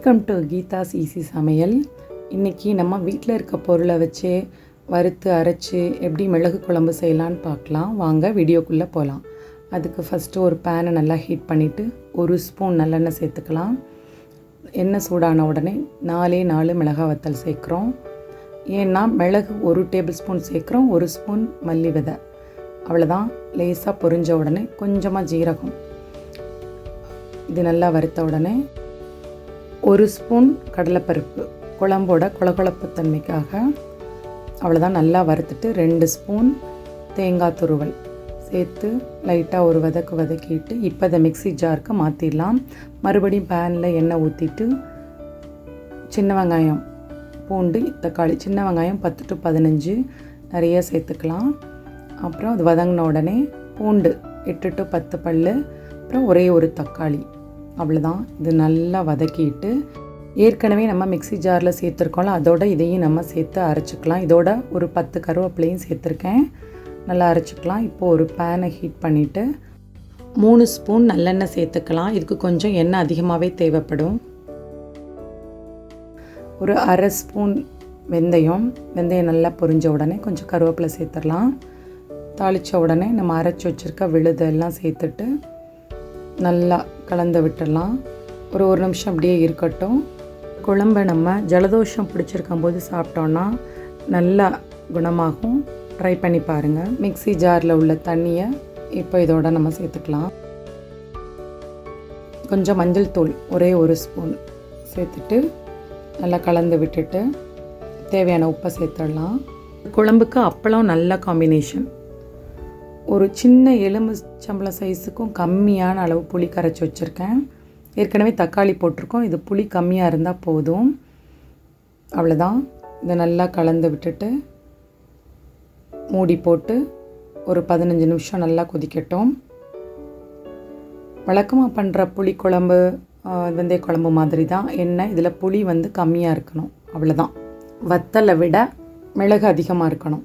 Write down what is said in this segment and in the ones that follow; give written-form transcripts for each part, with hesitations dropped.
Welcome to Geetha's easy சமையல். இன்றைக்கி நம்ம வீட்டில் இருக்க பொருளை வச்சு வறுத்து அரைச்சி எப்படி மிளகு குழம்பு செய்யலான்னு பார்க்கலாம். வாங்க வீடியோக்குள்ளே போகலாம். அதுக்கு ஃபஸ்ட்டு ஒரு பேனை நல்லா ஹீட் பண்ணிவிட்டு 1 ஸ்பூன் நல்லெண்ணெய் சேர்த்துக்கலாம். எண்ணெய் சூடான உடனே 4 மிளகாய் வத்தல் சேர்க்குறோம். ஏன்னா மிளகு 1 டேபிள் ஸ்பூன் சேர்க்குறோம், 1 ஸ்பூன் மல்லி விதை, அவ்வளோதான். லேசாக பொரிஞ்ச உடனே கொஞ்சமாக ஜீரகம், இது நல்லா வறுத்த உடனே 1 ஸ்பூன் கடலைப்பருப்பு, குழம்போட கொழகொழப்பு தன்மைக்காக, அவ்வளோதான். நல்லா வறுத்துட்டு 2 ஸ்பூன் தேங்காய் துருவல் சேர்த்து லைட்டாக ஒரு வதக்கிட்டு இப்போ அதை மிக்ஸி ஜாருக்கு மாற்றிடலாம். மறுபடியும் பேனில் எண்ணெய் ஊற்றிட்டு சின்ன வெங்காயம், பூண்டு, தக்காளி, சின்ன வெங்காயம் 10 to 15 நிறைய சேர்த்துக்கலாம். அப்புறம் அது வதங்கின உடனே பூண்டு 8 to 10 பல், அப்புறம் ஒரே ஒரு தக்காளி, அவ்வளோதான். இது நல்லா வதக்கிட்டு ஏற்கனவே நம்ம மிக்ஸி ஜாரில் சேர்த்துருக்கோம்ல, அதோட இதையும் நம்ம சேர்த்து அரைச்சிக்கலாம். இதோட ஒரு 10 கருவேப்பிலையும் சேர்த்துருக்கேன், நல்லா அரைச்சிக்கலாம். இப்போது ஒரு பேனை ஹீட் பண்ணிவிட்டு 3 ஸ்பூன் நல்லெண்ணெய் சேர்த்துக்கலாம். இதுக்கு கொஞ்சம் எண்ணெய் அதிகமாகவே தேவைப்படும். ஒரு அரை ஸ்பூன் வெந்தயம் நல்லா பொரிஞ்ச உடனே கொஞ்சம் கருவேப்பிலை சேர்த்துடலாம். தாளித்த உடனே நம்ம அரைச்சி வச்சுருக்க விழுதெல்லாம் சேர்த்துட்டு நல்லா கலந்து விட்டுடலாம். ஒரு நிமிஷம் அப்படியே இருக்கட்டும். குழம்பை நம்ம ஜலதோஷம் பிடிச்சிருக்கும் போது சாப்பிட்டோன்னா நல்லா குணமாகும். ட்ரை பண்ணி பாருங்கள். மிக்ஸி ஜாரில் உள்ள தண்ணியை இப்போ இதோட நம்ம சேர்த்துக்கலாம். கொஞ்சம் மஞ்சள் தூள் ஒரே 1 ஸ்பூன் சேர்த்துட்டு நல்லா கலந்து விட்டுட்டு தேவையான உப்பை சேர்த்துடலாம். குழம்புக்கு அப்பளம் நல்ல காம்பினேஷன். ஒரு சின்ன எலுமிச்சம்பழம் சைஸுக்கும் கம்மியான அளவு புளி கரைச்சி வச்சுருக்கேன். ஏற்கனவே தக்காளி போட்டிருக்கோம், இது புளி கம்மியாக இருந்தால் போதும். அவ்வளோதான். இதை நல்லா கலந்து விட்டுட்டு மூடி போட்டு ஒரு 15 நிமிஷம் நல்லா கொதிக்கட்டும். வழக்கமாக பண்ணுற புளி குழம்பு, வெந்தய குழம்பு மாதிரி தான். என்ன இதில் புளி கம்மியாக இருக்கணும், அவ்வளோதான். வத்தலை விட மிளகு அதிகமாக இருக்கணும்.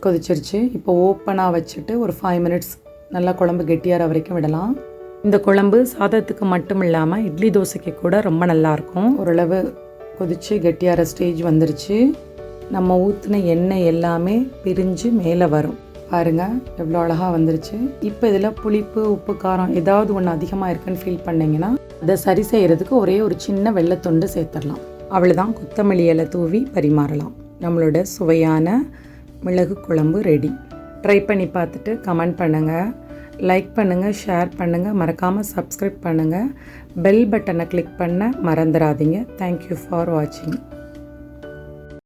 கொதிச்சிருச்சு. இப்போ ஓப்பனாக வச்சுட்டு ஒரு 5 மினிட்ஸ் நல்லா குழம்பு கெட்டியார வரைக்கும் விடலாம். இந்த குழம்பு சாதத்துக்கு மட்டும் இல்லாமல் இட்லி தோசைக்கு கூட ரொம்ப நல்லாயிருக்கும். ஓரளவு கொதித்து கெட்டியார ஸ்டேஜ் வந்துருச்சு. நம்ம ஊற்றின எண்ணெய் எல்லாமே பிரிஞ்சு மேலே வரும். பாருங்கள் எவ்வளோ அழகாக வந்துருச்சு. இப்போ இதில் புளிப்பு, உப்பு, காரம் ஏதாவது ஒன்று அதிகமாக இருக்குன்னு ஃபீல் பண்ணிங்கன்னா அதை சரி செய்கிறதுக்கு ஒரே ஒரு சின்ன வெள்ளைத்துண்டு சேர்த்துடலாம். அவ்வளோதான். கொத்தமல்லி இலை தூவி பரிமாறலாம். நம்மளோட சுவையான மிளகு குழம்பு ரெடி. ட்ரை பண்ணி பார்த்துட்டு கமெண்ட் பண்ணுங்கள், லைக் பண்ணுங்கள், ஷேர் பண்ணுங்கள், மறக்காமல் சப்ஸ்கிரைப் பண்ணுங்கள். பெல் பட்டனை கிளிக் பண்ண மறந்துடாதீங்க. தேங்க்யூ ஃபார் வாட்சிங்.